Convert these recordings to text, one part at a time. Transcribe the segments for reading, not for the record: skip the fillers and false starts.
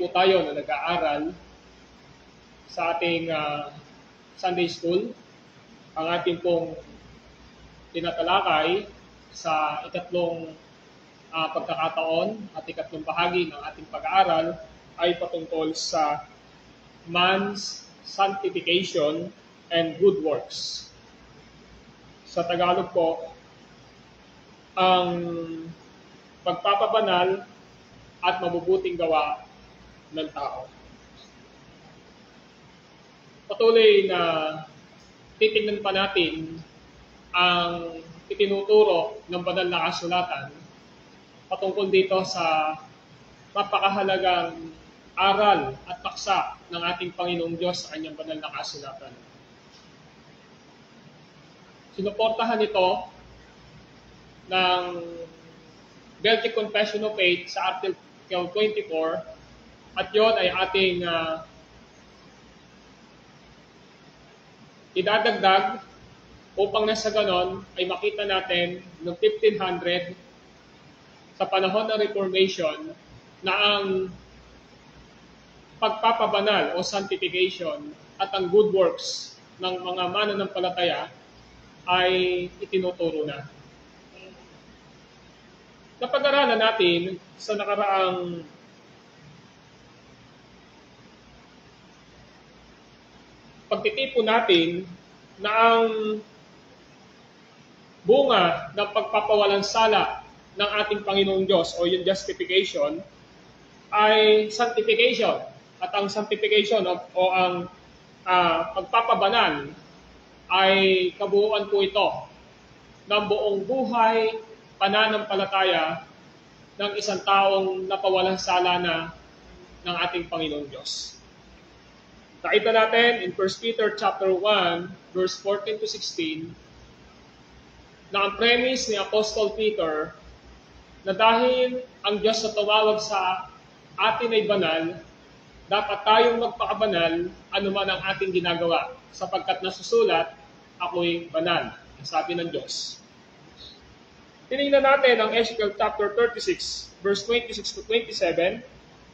po tayo na nag-aaral sa ating Sunday School. Ang ating pong tinatalakay sa ikatlong pagkakataon at ikatlong bahagi ng ating pag-aaral ay patungkol sa man's sanctification and good works. Sa Tagalog po, ang pagpapabanal at mabubuting gawa ng tao. Patuloy na titingnan pa natin ang itinuturo ng banal na kasulatan patungkol dito sa napakahalagang aral at paksa ng ating Panginoong Diyos sa kanyang banal na kasulatan. Sinuportahan ito ng Belgic Confession of Faith sa Article 24 at yon ay ating idadagdag upang nasa ganon ay makita natin noong 1500 sa panahon ng Reformation na ang pagpapabanal o sanctification at ang good works ng mga mananampalataya ay itinuturo na. Napag-aralan natin sa nakaraang pagtitipon natin na ang bunga ng pagpapawalang sala ng ating Panginoong Diyos o yung justification ay sanctification. At ang sanctification o ang pagpapabanal ay kabuuan po ito ng buong buhay pananampalataya ng isang taong napawalang sala na ng ating Panginoong Diyos. Nakita natin in 1 Peter chapter 1, verse 14 to 16, na ang premise ni Apostle Peter na dahil ang Diyos na tumawag sa atin ay banal, dapat tayong magpakabanal anuman ang ating ginagawa, sapagkat nasusulat, ako'y banal, ang sabi ng Diyos. Tinignan natin ang Ezekiel chapter 36, verse 26 to 27,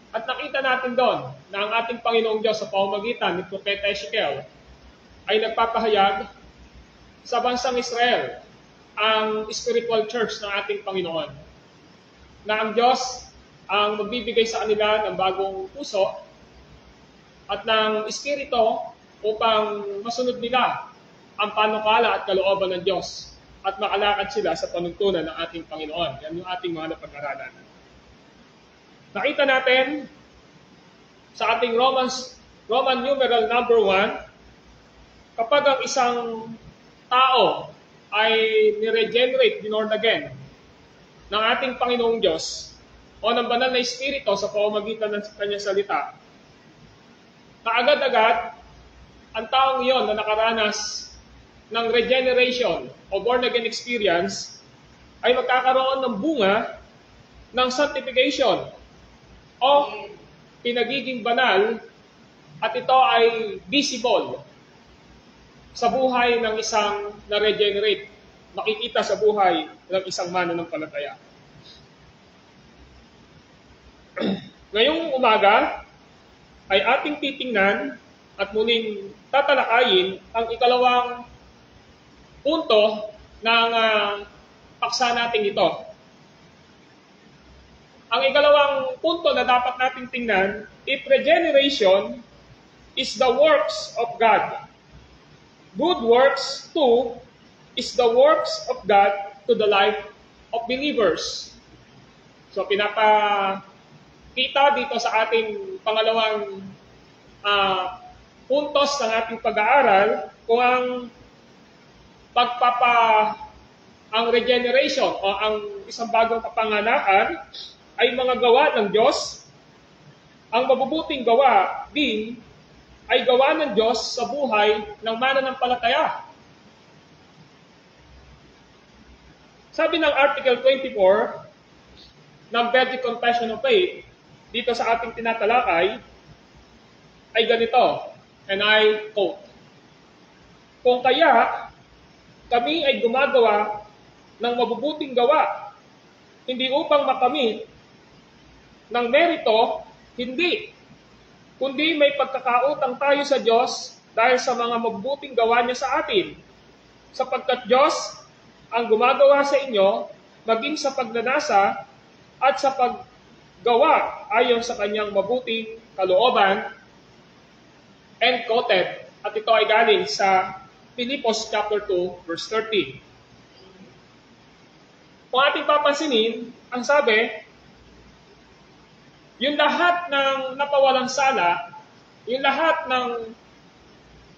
at nakita natin doon na ang ating Panginoong Diyos sa pamamagitan ni Propeta Ezekiel ay nagpapahayag sa bansang Israel, ang spiritual church ng ating Panginoon, na ang Diyos ang magbibigay sa kanila ng bagong puso at ng espiritu upang masunod nila ang panukala at kalooban ng Diyos at makalakad sila sa panuntunan ng ating Panginoon. Yan yung ating mga napag-aralan. Nakita natin sa ating Roman numeral number 1, kapag ang isang tao ay ni-regenerate, born again, ng ating Panginoong Diyos o ng banal na espiritu sa pamamagitan ng kanyang salita, kaagad-agad, ang taong iyon na nakaranas ng regeneration o born-again experience ay magkakaroon ng bunga ng sanctification o pinagiging banal at ito ay visible sa buhay ng isang na-regenerate, makikita sa buhay ng isang mananampalataya. Ngayong umaga ay ating titingnan at muling tatalakayin ang ikalawang punto ng paksa natin ito. Ang ikalawang punto na dapat natin tingnan, if regeneration is the works of God, good works too is the works of God to the life of believers. So pinapakita dito sa ating pangalawang puntos ng ating pag-aaral kung ang regeneration o ang isang bagong kapanganakan ay mga gawa ng Diyos. Ang mabubuting gawa din ay gawa ng Diyos sa buhay ng mananampalataya. Sabi ng Article 24 ng Belgic Confession of Faith dito sa ating tinatalakay ay ganito, and I quote, "Kung kaya kami ay gumagawa ng mabubuting gawa, hindi upang makamit ng merito, hindi kundi may pagkakautang tayo sa Diyos dahil sa mga mabuting gawa niya sa atin. Sapagkat Diyos ang gumagawa sa inyo, maging sa pagnanasa at sa paggawa ayon sa kanyang mabuting kalooban. End quoted. At ito ay galing sa Filipos chapter 2, verse 13. Kung ating papansinin, ang sabi, yung lahat ng napawalang sala, yung lahat ng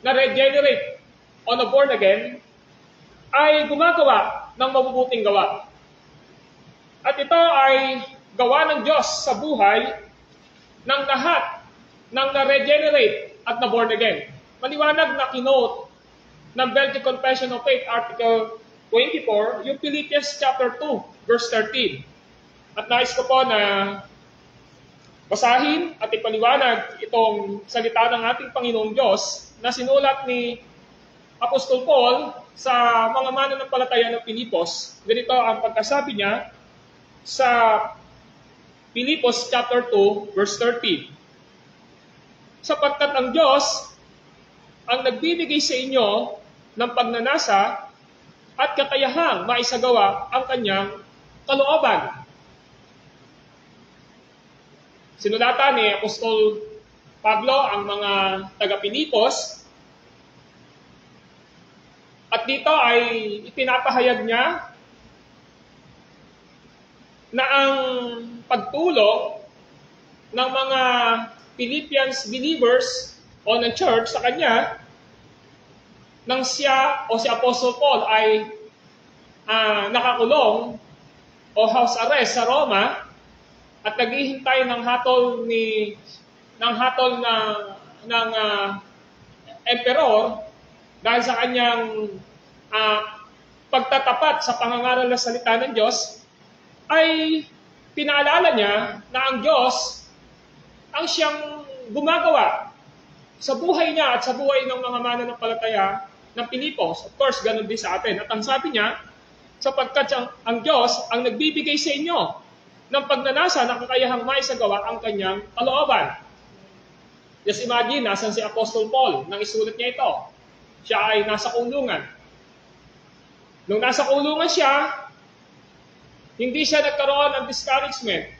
na-regenerate o na-born again, ay gumagawa ng mabubuting gawa. At ito ay gawa ng Diyos sa buhay ng lahat ng na-regenerate at na-born again. Maliwanag na kinote ng Belgian Confession of Faith, Article 24, yung Philippians chapter 2, verse 13. At nais ko po na basahin at ipaliwanag itong salita ng ating Panginoong Diyos na sinulat ni Apostol Paul sa mga mananampalataya ng Pilipos. Ganito ang pagkasabi niya sa Filipos chapter 2, verse 13. Sapagkat ang Diyos ang nagbibigay sa inyo ng pagnanasa at kakayahang maisagawa ang kanyang kalooban. Sinulatan ni Apostol Pablo ang mga taga-Pilipos at dito ay ipinapahayag niya na ang pagtulong ng mga Philippians believers o ng church sa kanya nang siya o si Apostle Paul ay nakakulong o house arrest sa Roma at naghihintay ng hatol ng emperor dahil sa kanyang pagtatapat sa pangangaral na salita ng Diyos, ay pinaalala niya na ang Diyos ang siyang gumagawa sa buhay niya at sa buhay ng mga mananampalataya ng Pilipos. Of course, ganun din sa atin. At ang sabi niya, sapagkat ang Diyos ang nagbibigay sa inyo ng pagnanasa na kakayahang maisagawa ang kanyang kalooban. Just imagine, nasan si Apostol Paul nang isulat niya ito. Siya ay nasa kulungan. Nung nasa kulungan siya, hindi siya nagkaroon ng discouragement.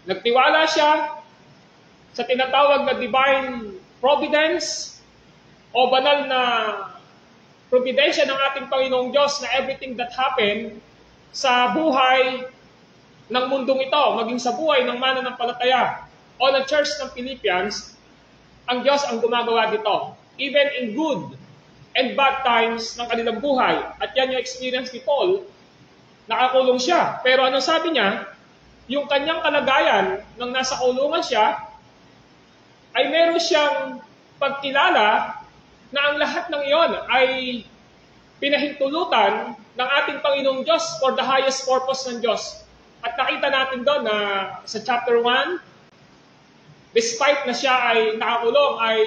Nagtiwala siya sa tinatawag na divine providence o banal na providensya ng ating Panginoong Diyos na everything that happened sa buhay ng mundong ito, maging sa buhay ng mananampalataya o ng Church ng Philippians, ang Diyos ang gumagawa dito. Even in good and bad times ng kanilang buhay. At yan yung experience ni Paul, nakakulong siya. Pero ano sabi niya? Yung kanyang kalagayan nang nasa kulungan siya, ay meron siyang pagkilala na ang lahat ng iyon ay pinahintulutan ng ating Panginoong Diyos for the highest purpose ng Diyos. At nakita natin doon na sa chapter 1, despite na siya ay nakakulong, ay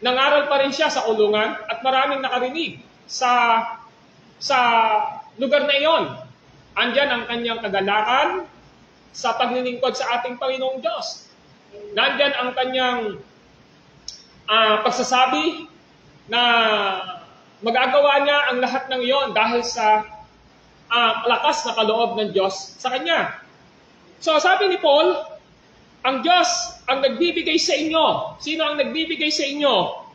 nangaral pa rin siya sa kulungan at maraming nakarinig sa lugar na iyon. Andyan ang kanyang kagalakan sa paglilingkod sa ating Panginoong Diyos. Nandyan ang kanyang pagsasabi na magagawa niya ang lahat ng iyon dahil sa lakas na kaloob ng Diyos sa kanya. So sabi ni Paul, ang Diyos ang nagbibigay sa inyo. Sino ang nagbibigay sa inyo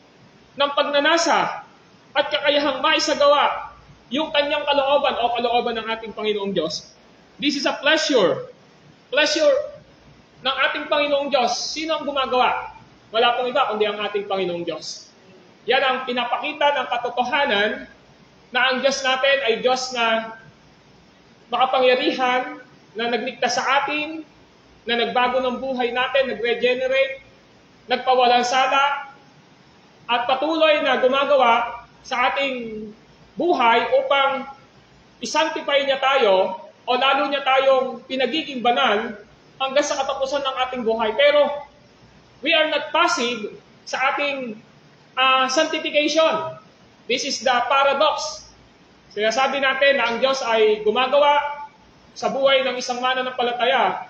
ng pagnanasa at kakayahang maisagawa yung kanyang kalooban o kalooban ng ating Panginoong Diyos? This is a pleasure. Pleasure ng ating Panginoong Diyos. Sino ang gumagawa? Wala pong iba kundi ang ating Panginoong Diyos. Yan ang pinapakita ng katotohanan na ang Diyos natin ay Diyos na makapangyarihan, na nagligtas sa atin, na nagbago ng buhay natin, nag-regenerate, nagpawalang sala, at patuloy na gumagawa sa ating buhay upang isanctify niya tayo o lalo niya tayong pinagiging banal hanggang sa katapusan ng ating buhay. Pero we are not passive sa ating sanctification. This is the paradox. Sinasabi natin na ang Diyos ay gumagawa sa buhay ng isang mananampalataya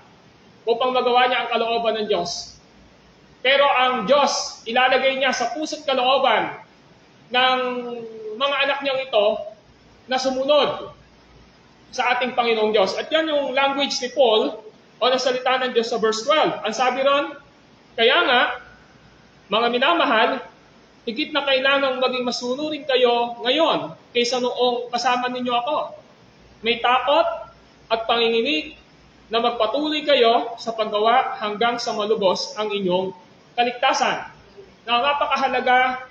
upang magawa niya ang kalooban ng Diyos. Pero ang Diyos, ilalagay niya sa puso't kalooban ng mga anak niyang ito na sumunod sa ating Panginoong Diyos. At yan yung language ni Paul o ng salita ng Diyos sa verse 12. Ang sabi ron, kaya nga, mga minamahal, higit na kailangang maging masunurin kayo ngayon kaysa noong kasama ninyo ako. May takot at panginginig na magpatuloy kayo sa paggawa hanggang sa malubos ang inyong kaligtasan. Na napakahalaga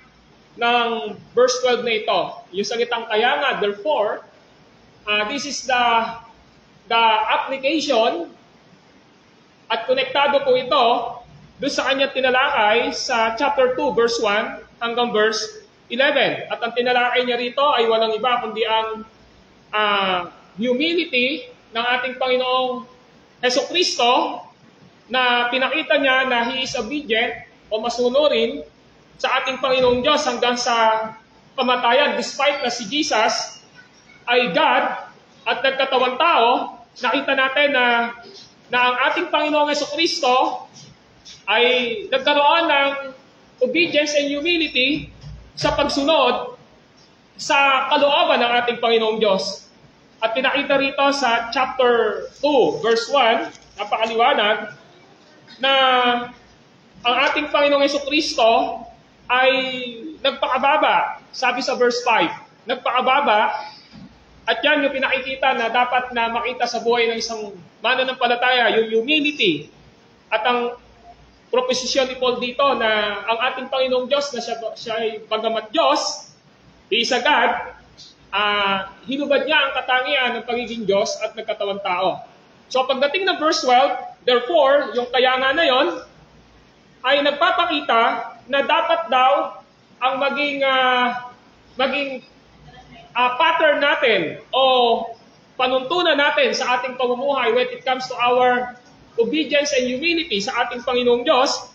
ng verse 12 na ito. Yung salitang kaya nga, therefore, this is the application at konektado po ito doon sa kanyang tinalakay sa chapter 2, verse 1 hanggang verse 11. At ang tinalakay niya rito ay walang iba kundi ang humility ng ating Panginoong Hesukristo na pinakita niya na He is obedient o masunurin sa ating Panginoong Diyos hanggang sa kamatayan. Despite na si Jesus ay God at nagkatawang tao, nakita natin na ang ating Panginoong Hesukristo ay nagkaroon ng obedience and humility sa pagsunod sa kalooban ng ating Panginoong Diyos. At pinakita rito sa chapter 2, verse 1, napakaliwanag, na ang ating Panginoong Hesukristo ay nagpakababa. Sabi sa verse 5, nagpakababa. At yan yung pinakikita na dapat na makita sa buhay ng isang mananampalataya, yung humility. At ang proposisyon ni Paul dito na ang ating Panginoong Diyos na siya ay bagamat Diyos, He is a God, hinubad niya ang katangian ng pagiging Diyos at nagkatawang tao. So pagdating ng verse 12, therefore, yung kaya nga na yon, ay nagpapakita na dapat daw ang maging pattern natin o panuntunan natin sa ating pamumuhay when it comes to our obedience and humility sa ating Panginoong Diyos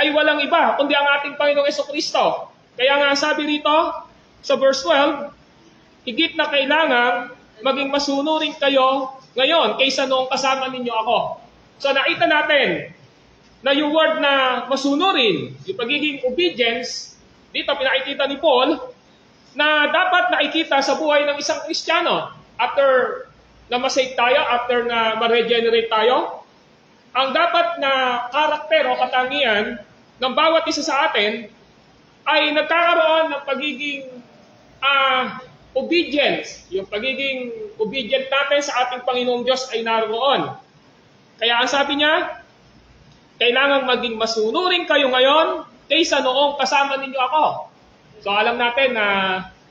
ay walang iba kundi ang ating Panginoong Hesukristo. Kaya nga sabi rito sa verse 12, higit na kailangan maging masunurin kayo ngayon kaysa noong kasama ninyo ako. So nakita natin na yung word na masunurin, yung pagiging obedience, dito pinakikita ni Paul na dapat nakikita sa buhay ng isang Kristiyano after na masave tayo, after na ma-regenerate tayo. Ang dapat na karakter o katangian ng bawat isa sa atin ay nagkakaroon ng pagiging obedience. Yung pagiging obedient natin sa ating Panginoong Diyos ay naroon. Kaya ang sabi niya, kailangang maging masunurin kayo ngayon kaysa noong kasama ninyo ako. So alam natin na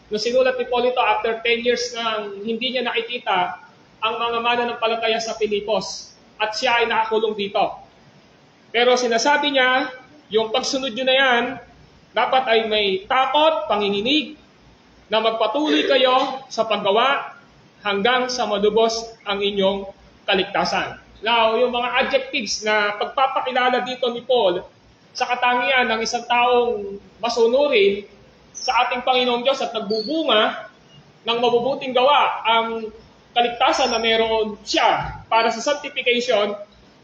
nung sinulat ni Paul ito after 10 years nang hindi niya nakikita ang mga mananampalataya sa Pilipos at siya ay nakakulong dito. Pero sinasabi niya, yung pagsunod nyo na yan, dapat ay may takot, panginginig, na magpatuloy kayo sa paggawa hanggang sa malubos ang inyong kaligtasan. Now, yung mga adjectives na pagpapakilala dito ni Paul sa katangian ng isang taong masunurin sa ating Panginoong Diyos at nagbubunga ng mabubuting gawa ang kaligtasan na meron siya para sa sanctification,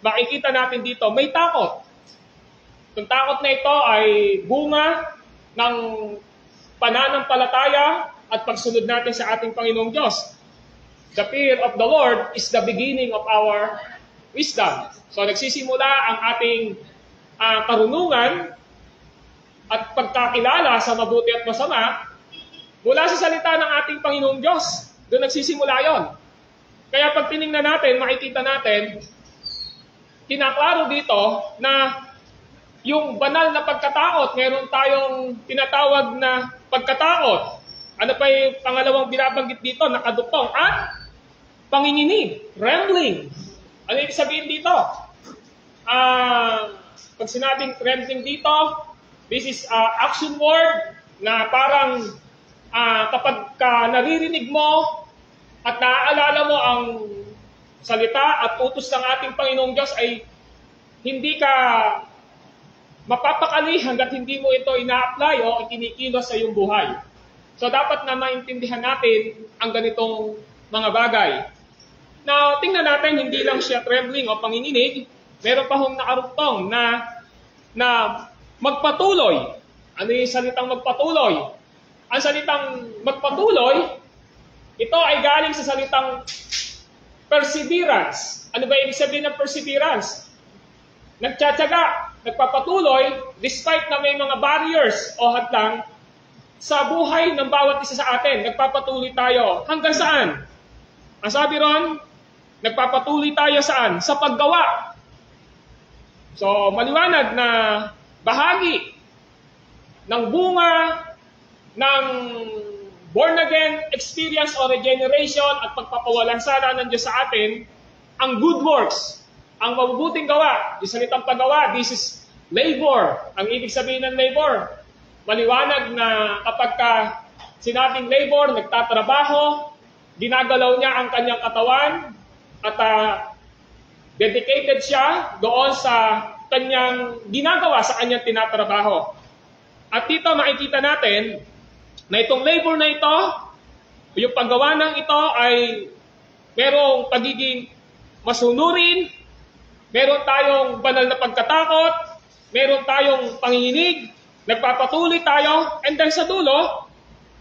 makikita natin dito may takot. Yung takot na ito ay bunga ng pananampalataya at pagsunod natin sa ating Panginoong Diyos. The fear of the Lord is the beginning of our wisdom. So nagsisimula ang ating karunungan at pagkakilala sa mabuti at masama mula sa salita ng ating Panginoong Diyos. Doon nagsisimula yon. Kaya pag tinignan natin, makikita natin, kinaklaro dito na yung banal na pagkatakot, meron tayong tinatawag na pagkatakot. Ano pa yung pangalawang binabanggit dito? Nakadukong at panginginig, trembling. Ano yung sabihin dito? Pag sinabing trembling dito, this is action word na parang kapag naririnig mo at naaalala mo ang salita at utos ng ating Panginoong Diyos ay hindi ka mapapakali hanggat hindi mo ito ina-apply o ikinikilos sa iyong buhay. So dapat na maintindihan natin ang ganitong mga bagay. Now, tingnan natin, hindi lang siya trembling o panginginig, meron pa hong nakarugtong na na magpatuloy. Ano yung salitang magpatuloy? Ang salitang magpatuloy, ito ay galing sa salitang perseverance. Ano ba ibig sabihin ng perseverance? Nagtsatsaga, nagpapatuloy, despite na may mga barriers o hadlang sa buhay ng bawat isa sa atin. Nagpapatuloy tayo. Hanggang saan? Ang sabi ron, nagpapatuloy tayo saan? Sa paggawa. So, maliwanag na bahagi ng bunga ng born-again experience o regeneration at pagpapawalang-sala ng Diyos sa atin, ang good works, ang mabubuting gawa, yung salitang paggawa, this is labor. Ang ibig sabihin ng labor, maliwanag na kapag sinabing labor, nagtatrabaho, ginagalaw niya ang kanyang katawan at dedicated siya doon sa kanyang ginagawa sa kanyang tinatrabaho. At dito makikita natin na itong labor na ito, yung paggawa ng ito ay merong pagiging masunurin, meron tayong banal na pagkatakot, meron tayong panginginig, nagpapatuloy tayo, and then sa dulo,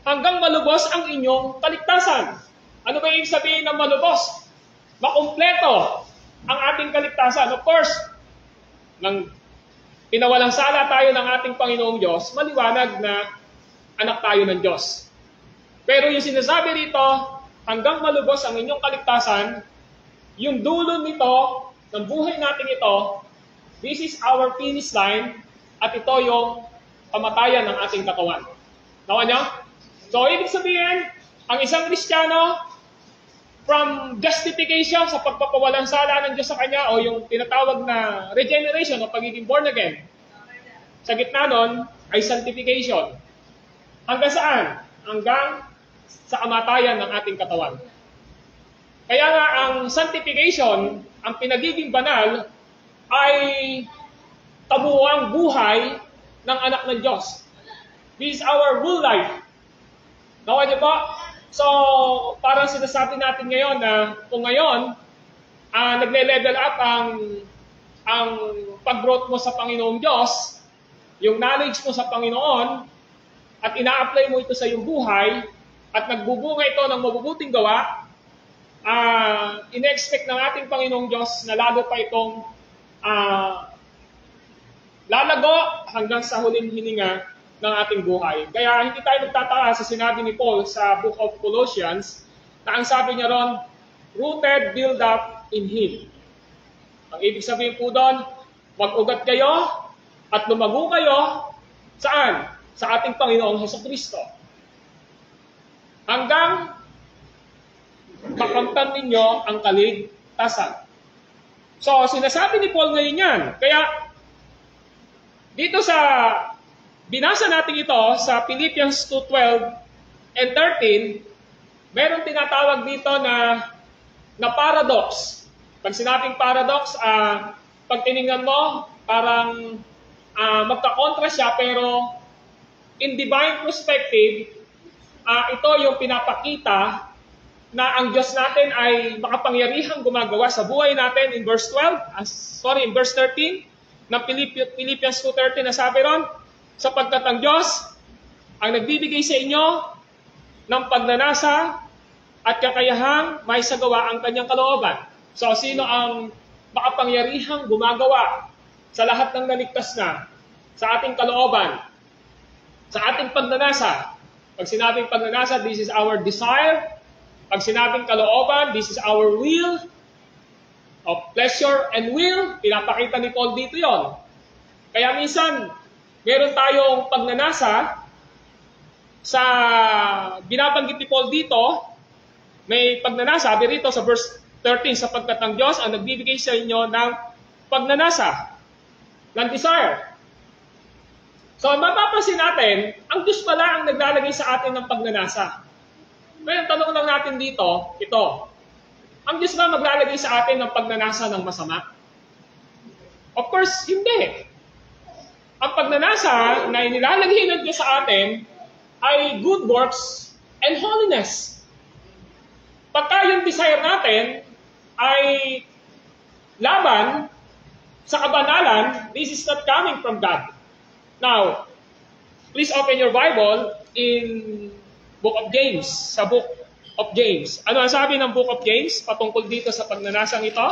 hanggang malubos ang inyong kaligtasan. Ano ba yung sabihin ng malubos? Makumpleto ang ating kaligtasan. Of course, nang pinawalang sala tayo ng ating Panginoong Diyos, maliwanag na anak tayo ng Diyos. Pero yung sinasabi rito, hanggang malubos ang inyong kaligtasan, yung dulo nito, ng buhay natin ito, this is our finish line, at ito yung kamatayan ng ating katawan. Nawa niyo? So, ibig sabihin, ang isang Kristiyano, from justification sa pagpapawalang sala ng Diyos sa Kanya, o yung tinatawag na regeneration o pagiging born again, sa gitna nun ay sanctification. Hanggang saan? Hanggang sa kamatayan ng ating katawan. Kaya nga ang sanctification, ang pinagiging banal, ay kabuuang buhay ng anak ng Diyos. This is our whole life. Nawa niyo po? So, parang sinasabi natin ngayon na kung ngayon, nagle-level up ang pag-growth mo sa Panginoong Diyos, yung knowledge mo sa Panginoon, at ina-apply mo ito sa iyong buhay, at nagbubunga ito ng mabubuting gawa, ina-expect ng ating Panginoong Diyos na lalo pa itong lalago hanggang sa huling hininga ng ating buhay. Kaya hindi tayo magtataka sa sinabi ni Paul sa Book of Colossians na ang sabi niya ron, rooted, build up in Him. Ang ibig sabihin po doon, mag-ugat kayo at lumago kayo saan? Sa ating Panginoong Hesukristo. Hanggang makamtan ninyo ang kaligtasan. So, sinasabi ni Paul ngayon yan. Kaya, dito sa binasa natin ito sa Philippians 2:12 and 13, meron tinatawag dito na paradox. Pag sinabing paradox, pag tinignan mo, parang magkakontra siya, pero in divine perspective, ito yung pinapakita na ang Diyos natin ay makapangyarihang gumagawa sa buhay natin in verse 13 ng Philippians 2:13 na sabi ron, sapagkat ang Diyos ang nagbibigay sa inyo ng pagnanasa at kakayahang may sagawa ang kanyang kalooban. So, sino ang makapangyarihang gumagawa sa lahat ng naligtas na sa ating kalooban, sa ating pagnanasa? Pag sinabing pagnanasa, this is our desire. Pag sinabing kalooban, this is our will, of pleasure and will. Pinapakita ni Paul dito yon. Kaya minsan, meron tayong pagnanasa sa binabanggit ni Paul dito, may pagnanasa, sabi rito sa verse 13, sapagkat ang Diyos ang nagbibigay sa inyo ng pagnanasa, ng desire. So, mapapansin natin, ang Diyos pala ang naglalagay sa atin ng pagnanasa. Ngayon, tanong lang natin dito, ito. Ang Diyos ba maglalagay sa atin ng pagnanasa ng masama? Of course, hindi. Ang pagnanasa na inilalagay ng Diyos sa atin ay good works and holiness. Pagka yung desire natin ay laban sa kabanalan, this is not coming from God. Now, please open your Bible in Book of James, sa Book of James. Ano ang sabi ng Book of James patungkol dito sa pagnanasang ito?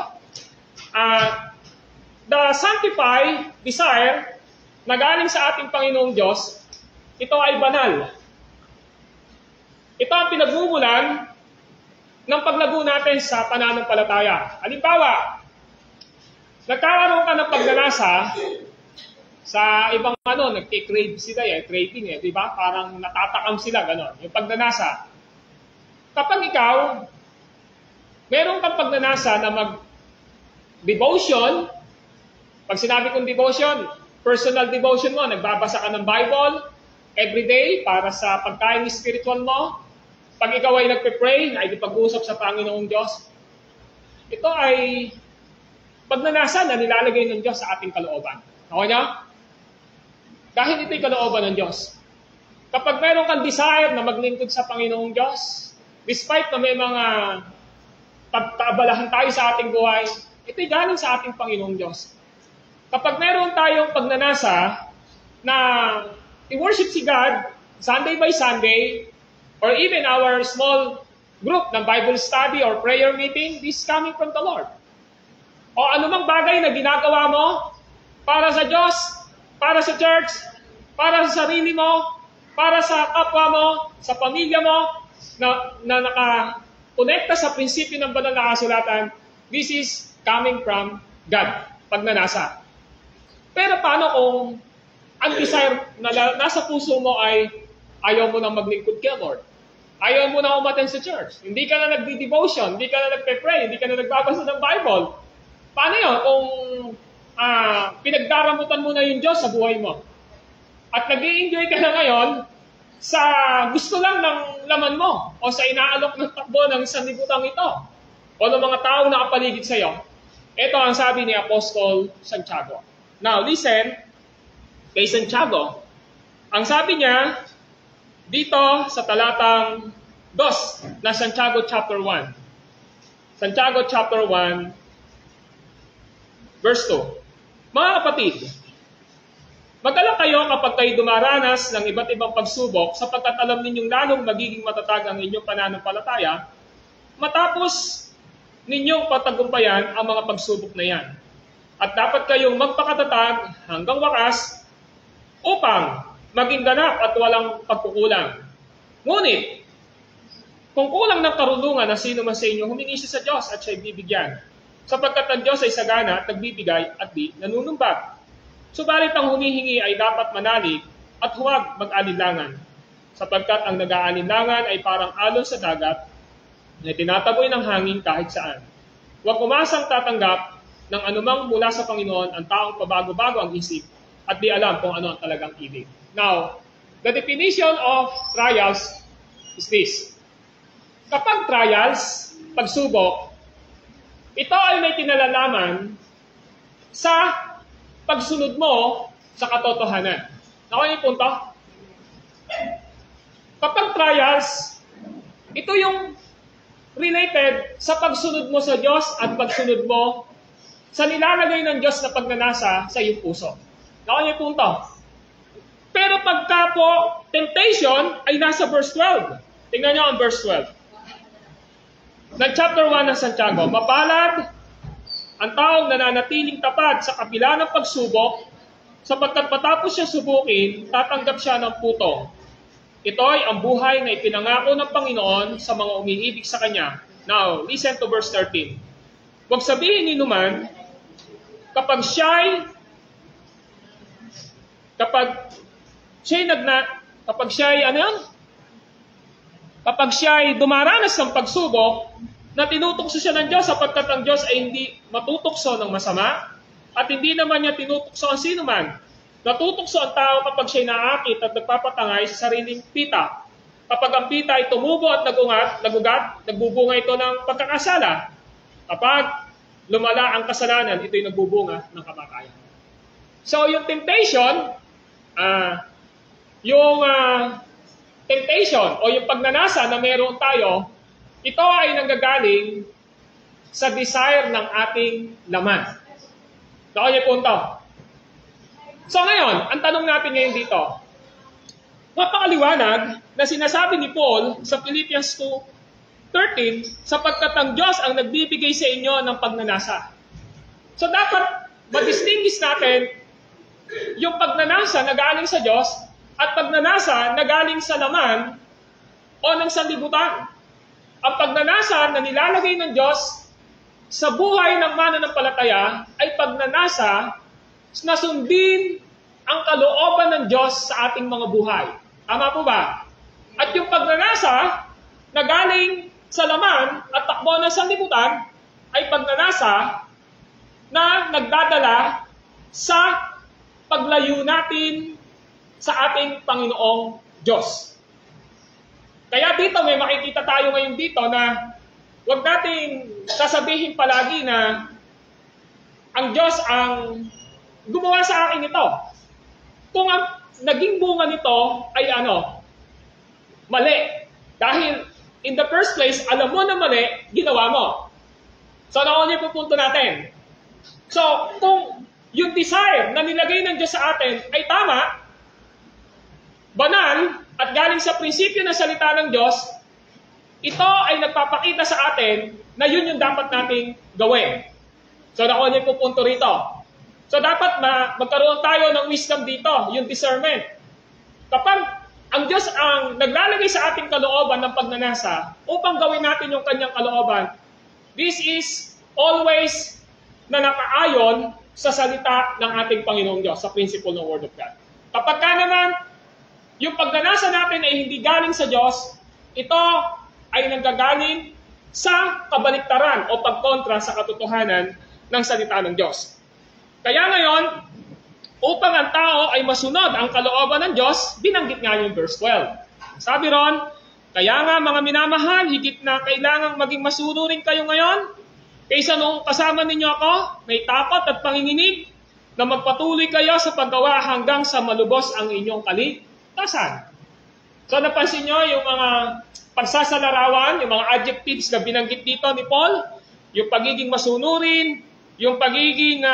The sanctified desire na galing sa ating Panginoong Diyos, ito ay banal. Ito ang pinagmumulan ng paglago natin sa pananampalataya. Halimbawa, nagkakaroon ka ng pagnanasa sa ibang nagki-crave sila craving di ba? Parang natatakam sila, gano'n. Yung pagnanasa. Kapag ikaw, meron kang pagnanasa na mag-devotion, pag sinabi kong devotion, personal devotion mo, nagbabasa ka ng Bible every day para sa pagkain spiritual mo. Pag ikaw ay nagpe-pray, ay pag-usap sa Panginoong Diyos, ito ay pagnanasa na nilalagay ng Diyos sa ating kalooban. Okay niya? Dahil ito'y kalooban ng Diyos. Kapag meron kang desire na maglingkod sa Panginoong Diyos, despite na may mga kaabalahan tayo sa ating buhay, ito'y galing sa ating Panginoong Diyos. Kapag meron tayong pagnanasa na i-worship si God Sunday by Sunday, or even our small group ng Bible study or prayer meeting, this is coming from the Lord. O anumang bagay na ginagawa mo para sa Diyos, para sa church, para sa sarili mo, para sa kapwa mo, sa pamilya mo, na nakakonekta sa prinsipyo ng banal na kasulatan, this is coming from God, pagnanasa. Pero paano kung ang desire na nasa puso mo ay ayaw mo nang maglingkod kay Lord? Ayaw mo na umattend sa church. Hindi ka na nagdi-devotion, hindi ka na nagpe-pray, hindi ka na nagbabasa ng Bible. Paano yun kung pinagdaramutan mo na yung Diyos sa buhay mo? At nag-i-enjoy ka na ngayon sa gusto lang ng laman mo o sa inaalok ng takbo ng sanlibutan ito o ng mga taong nakapaligid sa iyo. Ito ang sabi ni Apostol Santiago. Now, listen, kay Santiago, ang sabi niya, dito sa talatang 2 na Santiago chapter 1. Santiago chapter 1, verse 2. Mga kapatid, mag-alala kayo kapag kayo dumaranas ng iba't ibang pagsubok sapagkat alam ninyong lalong magiging matatag ang inyong pananampalataya matapos ninyong patagumpayan ang mga pagsubok na yan. At dapat kayong magpakatatag hanggang wakas upang maging ganap at walang pagkukulang. Ngunit, kung kulang ng karunungan na sino man sa inyo, humingi siya sa Diyos at siya'y bibigyan. Sapagkat ang Diyos ay sagana at nagbibigay at di nanunumbag. Subalit ang humihingi ay dapat manalig at huwag mag-alinlangan. Sapagkat ang nag-aalinlangan ay parang alon sa dagat na tinataboy ng hangin kahit saan. Huwag umasang tatanggap ng anumang mula sa Panginoon ang taong pabago-bago ang isip at di alam kung ano ang talagang ibig. Now, the definition of trials is this. Kapag trials, pagsubok, ito ay may kinalalaman sa pagsunod mo sa katotohanan. Nakuha yung punto? Kapag trials, ito yung related sa pagsunod mo sa Diyos at pagsunod mo sa nilalagay ng Diyos na pagnanasa sa iyong puso. Nakuha yung punto? Pero pagka po, temptation ay nasa verse 12. Tingnan nyo ang verse 12. Ng chapter 1 ng Santiago, mapalad ang taong nananatiling tapat sa kabila ng pagsubok, sapagkat matapos siya subukin, tatanggap siya ng puto. Ito ay ang buhay na ipinangako ng Panginoon sa mga umiibig sa Kanya. Now, listen to verse 13. Huwag sabihin ni numan, kapag siya'y dumaranas ng pagsubok, na tinutukso siya ng Diyos sapagkat ang Diyos ay hindi matutukso ng masama at hindi naman niya tinutukso ang sino man. Natutukso ang tao kapag siya'y naakit at nagpapatangay sa sariling pita. Kapag ang pita ay tumubo at nagugat, nagbubunga ito ng pagkakasala. Kapag lumala ang kasalanan, ito'y nagbubunga ng kamatayan. So yung temptation, temptation o yung pagnanasa na meron tayo, ito ay nanggagaling sa desire ng ating laman. Nakuha niyo punto. So ngayon, ang tanong natin ngayon dito, mapakaliwanag na sinasabi ni Paul sa Philippians 2:13, sapagkat ang Diyos ang nagbibigay sa inyo ng pagnanasa. So dapat ma-distinguish natin yung pagnanasa na galing sa Diyos at pagnanasa na galing sa laman o ng sanlibutan. Ang pagnanasa na nilalagay ng Diyos sa buhay ng mananampalataya ay pagnanasa na sundin ang kalooban ng Diyos sa ating mga buhay. Tama po ba? At yung pagnanasa na galing sa laman at takbo ng sanlibutan ay pagnanasa na nagdadala sa paglayo natin sa ating Panginoong Diyos. Kaya dito may makikita tayo ngayon dito na huwag nating sasabihin palagi na ang Diyos ang gumawa sa akin ito. Kung ang naging bunga nito ay mali. Dahil in the first place, alam mo na mali, ginawa mo. So naon yung pupunto natin. So kung yung desire na nilagay ng Diyos sa atin ay tama, banal, at galing sa prinsipyo ng salita ng Diyos, ito ay nagpapakita sa atin na yun yung dapat nating gawin. So nakuha niyo po punto rito. So dapat magkaroon tayo ng wisdom dito, yung discernment. Kapag ang Diyos ang naglalagay sa ating kalooban ng pagnanasa upang gawin natin yung kanyang kalooban, this is always na nakaayon sa salita ng ating Panginoong Diyos, sa principle ng Word of God. Kapag ka naman, yung pagnanasa natin ay hindi galing sa Diyos, ito ay nanggagaling sa kabaliktaran o pagkontra sa katotohanan ng salita ng Diyos. Kaya ngayon, upang ang tao ay masunod ang kalooban ng Diyos, binanggit nga yung verse 12. Sabi ron, kaya nga mga minamahal, higit na kailangang maging masunurin kayo ngayon, kaysa noong kasama ninyo ako, may takot at panginginig, na magpatuloy kayo sa paggawa hanggang sa malubos ang inyong kaligtasan. So napansin nyo yung mga pagsasalarawan, yung mga adjectives na binanggit dito ni Paul, yung pagiging masunurin, yung pagiging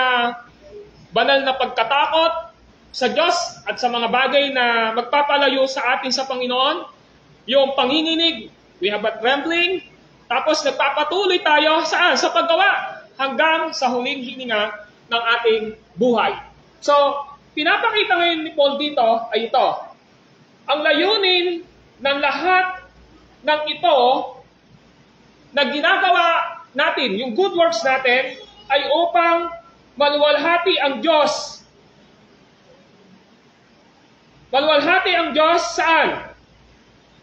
banal na pagkatakot sa Diyos at sa mga bagay na magpapalayo sa atin sa Panginoon, yung panginginig, we have a trembling, tapos nagpapatuloy tayo saan? Sa paggawa hanggang sa huling hininga ng ating buhay. So, pinapakita ngayon ni Paul dito ay ito. Ang layunin ng lahat ng ito na ginagawa natin, yung good works natin, ay upang maluwalhati ang Diyos. Maluwalhati ang Diyos saan?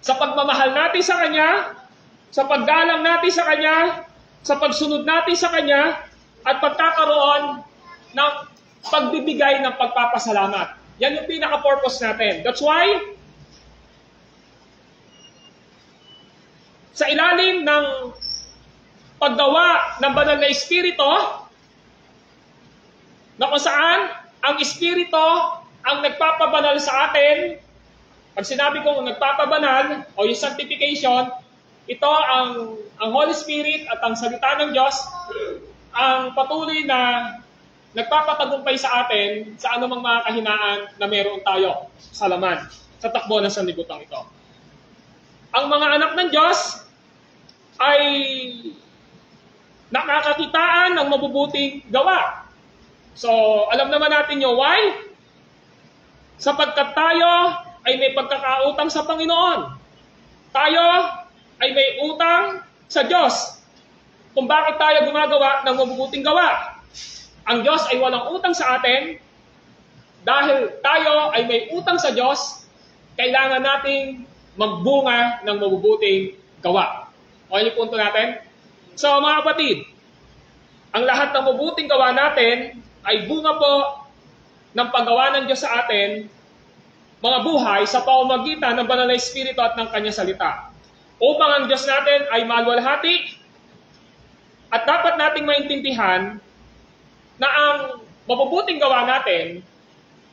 Sa pagmamahal natin sa Kanya, sa paggalang natin sa Kanya, sa pagsunod natin sa Kanya, at pagkakaroon ng pagbibigay ng pagpapasalamat. Yan yung pinaka-purpose natin. That's why, sa ilalim ng paggawa ng banal na Espiritu, na kung saan ang Espiritu ang nagpapabanal sa atin, pag sinabi kong nagpapabanal, o yung sanctification, ito ang Holy Spirit at ang salita ng Diyos ang patuloy na nagpapatagumpay sa atin sa anumang mga kahinaan na meron tayo sa laman, sa takbo ng sanlibutan ito. Ang mga anak ng Diyos ay nakakakitaan ng mabubuting gawa. So, alam naman natin yung why? Sapagkat tayo ay may pagkakautang sa Panginoon. Tayo ay may utang sa Diyos. Kung bakit tayo gumagawa ng mabubuting gawa. Ang Diyos ay walang utang sa atin. Dahil tayo ay may utang sa Diyos, kailangan nating magbunga ng mabubuting gawa. Okay yung punto natin? So mga kapatid, ang lahat ng mabubuting gawa natin ay bunga po ng paggawa ng Diyos sa atin, mga buhay sa pamamagitan ng banal na Espiritu at ng Kanyang salita. Upang ang Diyos natin ay maluwalhati at dapat nating maintindihan na ang mabubuting gawa natin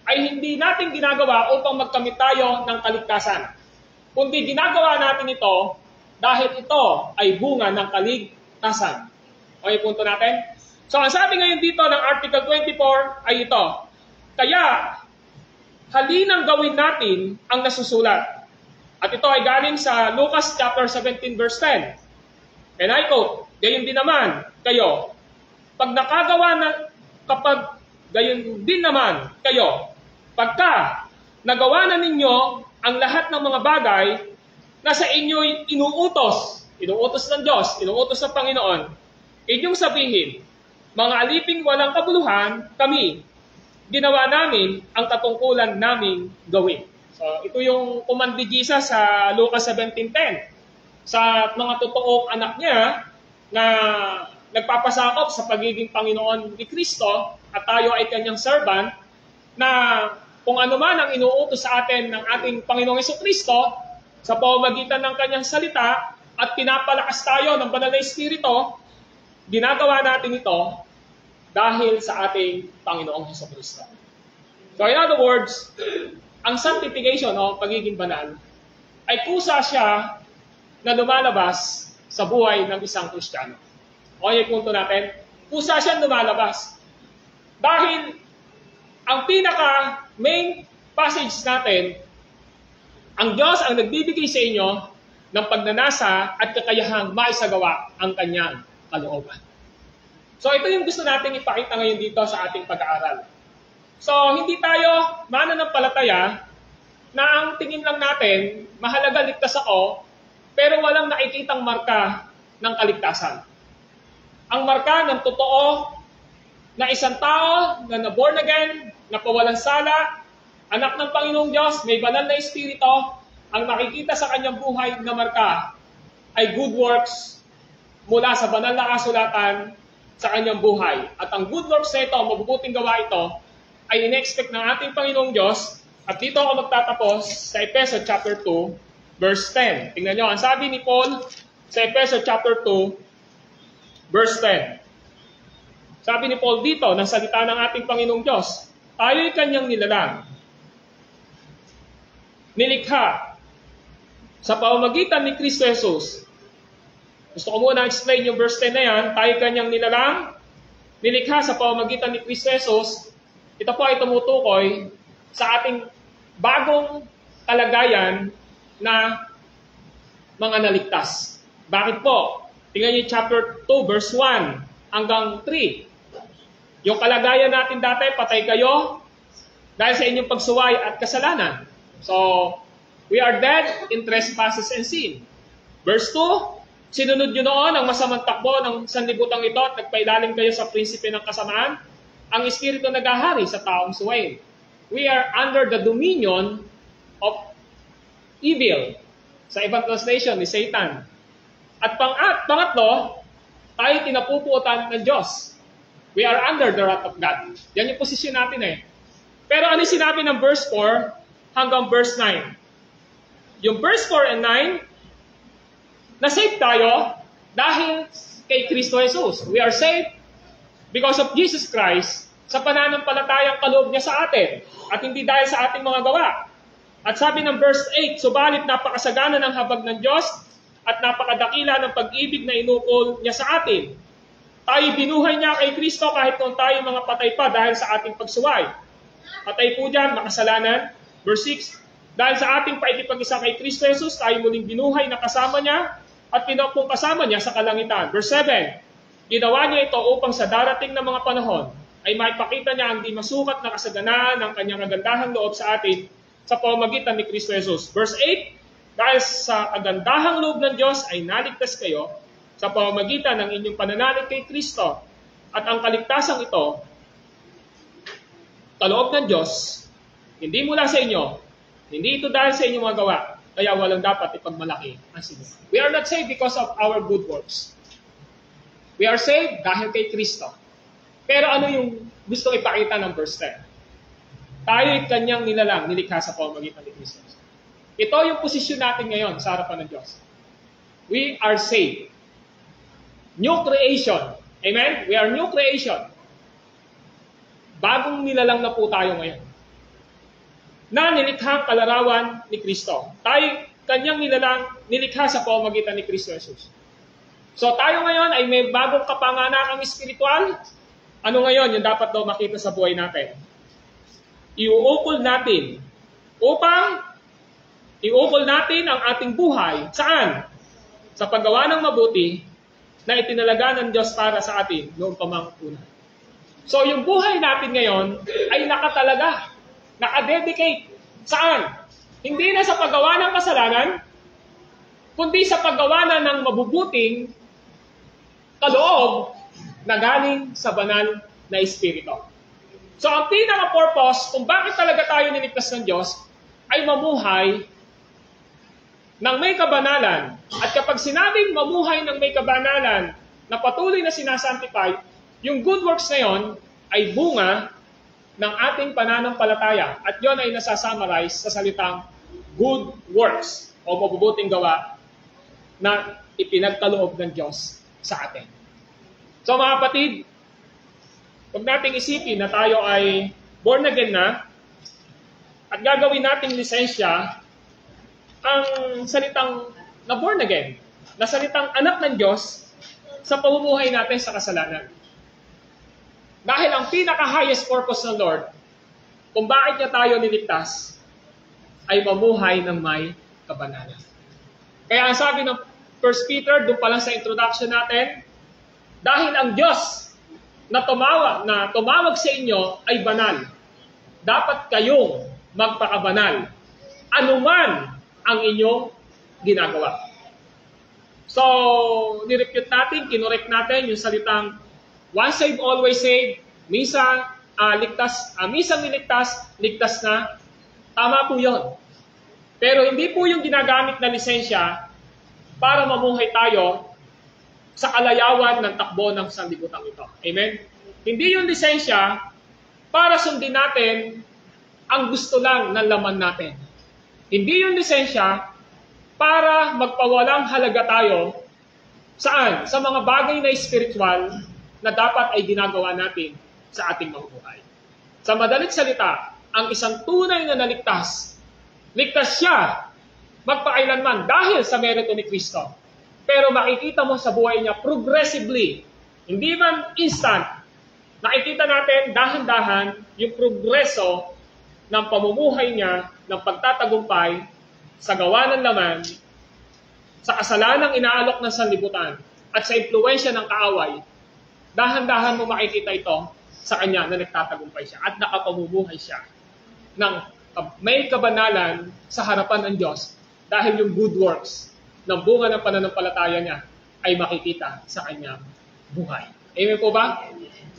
ay hindi natin ginagawa upang magkamit tayo ng kaligtasan. Kundi ginagawa natin ito dahil ito ay bunga ng kaligtasan. Okay, punto natin? So ang sabi ngayon dito ng Article 24 ay ito. Kaya, halinang gawin natin ang nasusulat. At ito ay galing sa Lucas chapter 17 verse 10. And I quote, gayon din naman kayo, kapag gayon din naman kayo, pagka nagawa na ninyo ang lahat ng mga bagay na sa inyo'y inuutos ng Diyos, inuutos ng Panginoon, inyong sabihin, mga aliping walang kabuluhan, kami, ginawa namin ang katungkulan naming gawin. So, ito yung command ni Jesus sa Lucas 17:10. Sa mga totoong anak niya na nagpapasakop sa pagiging Panginoon ni Kristo at tayo ay kanyang servant, na kung ano man ang inuutos sa atin ng ating Panginoong Jesucristo sa pamamagitan ng kanyang salita at pinapalakas tayo ng banal na Espiritu, ginagawa natin ito dahil sa ating Panginoong Jesucristo. So in other words, ang sanctification o pagiging banal ay kusa siya na lumalabas sa buhay ng isang Kristiyano. O yung punto natin, kusa siya lumalabas. Dahil ang pinaka main passage natin, ang Diyos ang nagbibigay sa inyo ng pagnanasa at kakayahang maisagawa ang kanyang kalooban. So ito yung gusto natin ipakita ngayon dito sa ating pag-aaral. So hindi tayo mananampalataya na ang tingin lang natin, mahalaga ligtas ako, pero walang nakikitang marka ng kaligtasan. Ang marka ng totoo na isang tao na born again, na pawalang sala, anak ng Panginoong Diyos, may banal na Espiritu, ang makikita sa kanyang buhay na marka ay good works mula sa banal na kasulatan sa kanyang buhay. At ang good works na ito, mabubuting gawa ito, ay in-expect ng ating Panginoong Diyos. At dito ako magtatapos sa Ephesians chapter 2, verse 10. Tingnan nyo, ang sabi ni Paul sa Ephesians chapter 2, verse 10. Sabi ni Paul dito, ng salita ng ating Panginoong Diyos, tayo'y kanyang nilalang, nilikha sa pamamagitan ni Kristo Jesus. Gusto ko muna explain yung verse 10 na yan. Tayo'y kanyang nilalang, nilikha sa pamamagitan ni Kristo Jesus. Ito po ay tumutukoy sa ating bagong kalagayan na mga naligtas. Bakit po? Tingnan niyo chapter 2, verse 1 hanggang 3. Yung kalagayan natin dati, patay kayo dahil sa inyong pagsuway at kasalanan. So, we are dead in trespasses and sin. Verse 2, sinunod nyo noon ang masamang takbo ng sanlibutan ito at nagpailalim kayo sa prinsipe ng kasamaan. Ang Espiritu naghahari sa taong suwayin. We are under the dominion of evil. Sa ibang translation ni Satan. At pangatlo, tayo tinapupuotan ng Diyos. We are under the wrath of God. Yan yung posisyon natin eh. Pero ano yung sinabi ng verse 4 hanggang verse 9? Yung verse 4 and 9, na-save tayo dahil kay Kristo Jesus. We are saved because of Jesus Christ sa pananampalatayang kaloob niya sa atin at hindi dahil sa ating mga gawa. At sabi ng verse 8, subalit napakasagana ng habag ng Diyos at napakadakila ng pag-ibig na inukol niya sa atin. Tayo binuhay niya kay Kristo kahit noon tayo mga patay pa dahil sa ating pagsuway. Patay po dyan, makasalanan. Verse 6, dahil sa ating paikipag-isa kay Kristo Jesus, tayo muling binuhay na kasama niya at pinapong kasama niya sa kalangitan. Verse 7, ginawa niya ito upang sa darating na mga panahon ay maipakita niya ang di masukat na kasaganaan ng kanyang kagandahang loob sa atin sa pamamagitan ni Kristo Jesus. Verse 8, dahil sa kagandahang loob ng Diyos ay naligtas kayo sa pamamagitan ng inyong pananalig kay Kristo. At ang kaligtasang ito, kaloob ng Diyos, hindi mula sa inyo, hindi ito dahil sa inyong mga gawa, kaya walang dapat ipagmalaki ang sinuman. We are not saved because of our good works. We are saved dahil kay Kristo. Pero ano yung gusto ipakita ng verse 10? Tayo'y kanyang nilalang, nilikha sa pamamagitan ni Kristo. Ito yung posisyon natin ngayon sa harapan ng Diyos. We are saved. New creation. Amen? We are new creation. Bagong nilalang na po tayo ngayon. Na nilikhang kalarawan ni Kristo. Tayo kanyang nilalang, nilikha sa pamamagitan ni Kristo Jesus. So tayo ngayon ay may bagong kapanganakang espiritual Ano ngayon yung dapat daw makita sa buhay natin? Iuukol natin upang iukol natin ang ating buhay. Saan? Sa paggawa ng mabuti na itinalaga ng Diyos para sa atin noong pamanguna. So yung buhay natin ngayon ay nakatalaga, nakadedicate. Saan? Hindi na sa paggawa ng kasalanan, kundi sa paggawa na ng mabubuting kaloob na galing sa banal na Espiritu. So ang pinaka-purpose kung bakit talaga tayo niligtas ng Diyos ay mamuhay ng may kabanalan. At kapag sinabing mamuhay ng may kabanalan na patuloy na sinasanctify, yung good works na yon ay bunga ng ating pananampalataya. At yon ay nasasummarize sa salitang good works o mabubuting gawa na ipinagkaloob ng Diyos sa atin. So mga kapatid, huwag nating isipin na tayo ay born again na at gagawin nating lisensya ang salitang na born again, na salitang anak ng Diyos sa pamumuhay natin sa kasalanan. Dahil ang pinaka-highest purpose ng Lord, kung bakit niya tayo niligtas, ay mamuhay ng may kabanalan. Kaya ang sabi ng 1 Peter, doon pa lang sa introduction natin, dahil ang Diyos na tumawag sa inyo ay banal, dapat kayong magpakabanal, anuman ang inyong ginagawa. So, nirepute natin, kinorek natin yung salitang once saved, always saved, minsan niligtas, ligtas na. Tama po yun. Pero hindi po yung ginagamit na lisensya para mamuhay tayo sa kalayawan ng takbo ng sanlibutan ito. Amen? Hindi yung lisensya para sundin natin ang gusto lang ng laman natin. Hindi yung lisensya para magpawalang halaga tayo saan? Sa mga bagay na spiritual na dapat ay ginagawa natin sa ating mabuhay. Sa madalit salita, ang isang tunay na naligtas, ligtas siya magpakailanman dahil sa merito ni Kristo. Pero makikita mo sa buhay niya progressively, hindi man instant, nakikita natin dahan-dahan yung progreso ng pamumuhay niya, ng pagtatagumpay sa gawa ng laman, sa kasalanang inaalok ng sanlibutan, at sa impluwensya ng kaaway. Dahan-dahan mo makikita ito sa kanya na nagtatagumpay siya at nakapamumuhay siya ng may kabanalan sa harapan ng Diyos dahil yung good works ng bunga ng pananampalataya niya ay makikita sa kanyang buhay. Amen po ba?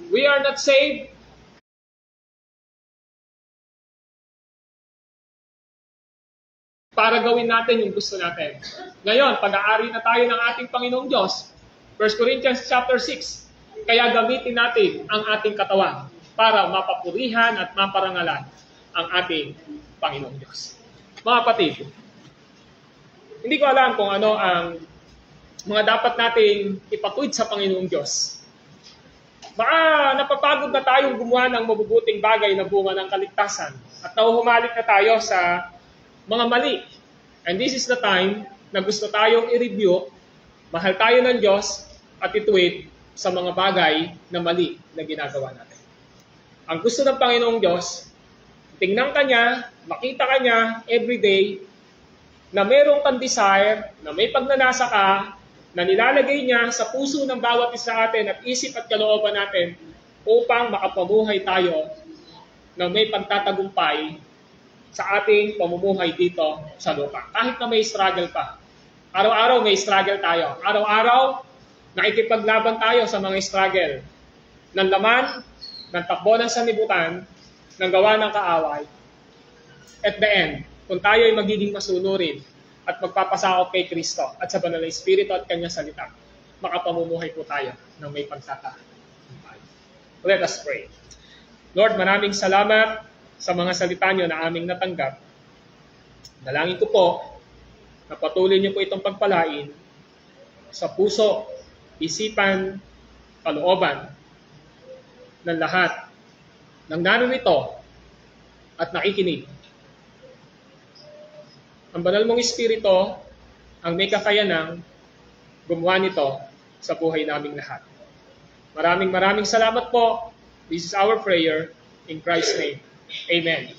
We are not saved para gawin natin yung gusto natin. Ngayon, pag-aari na tayo ng ating Panginoong Diyos. 1 Corinthians chapter 6. Kaya gamitin natin ang ating katawan para mapapurihan at maparangalan ang ating Panginoong Diyos. Mga kapatid, hindi ko alam kung ano ang mga dapat nating ipatuwid sa Panginoong Diyos. Baka napapagod na tayong gumawa ng mabubuting bagay na bunga ng kaligtasan at nahuhumalik na tayo sa mga mali. And this is the time na gusto tayong i-review, mahal tayo ng Diyos at ituwid sa mga bagay na mali na ginagawa natin. Ang gusto ng Panginoong Diyos, tingnan ka niya, makita ka niya everyday na mayroong kang desire, na may pagnanasa ka, na nilalagay niya sa puso ng bawat isa natin at isip at kalooban natin upang makapamuhay tayo na may pagtatagumpay sa ating pamumuhay dito sa lupa. Kahit na may struggle pa. Araw-araw may struggle tayo. Araw-araw nakikipaglaban tayo sa mga struggle ng laman, ng takbo ng sanlibutan, ng gawa ng kaaway. At the end, kung tayo ay magiging masunurin at magpapasakop kay Kristo at sa banal na Espiritu at Kanyang salita, makapamumuhay po tayo ng may pagtatagumpay. Let us pray. Lord, maraming salamat sa mga salita niyo na aming natanggap. Dalangin ko po na patuloy niyo po itong pagpalain sa puso, isipan, kalooban ng lahat ng narito at nakikinig. Ang banal mong Espiritu ang may kakayanang gumawa nito sa buhay naming lahat. Maraming salamat po This is our prayer in Christ's name. Amen.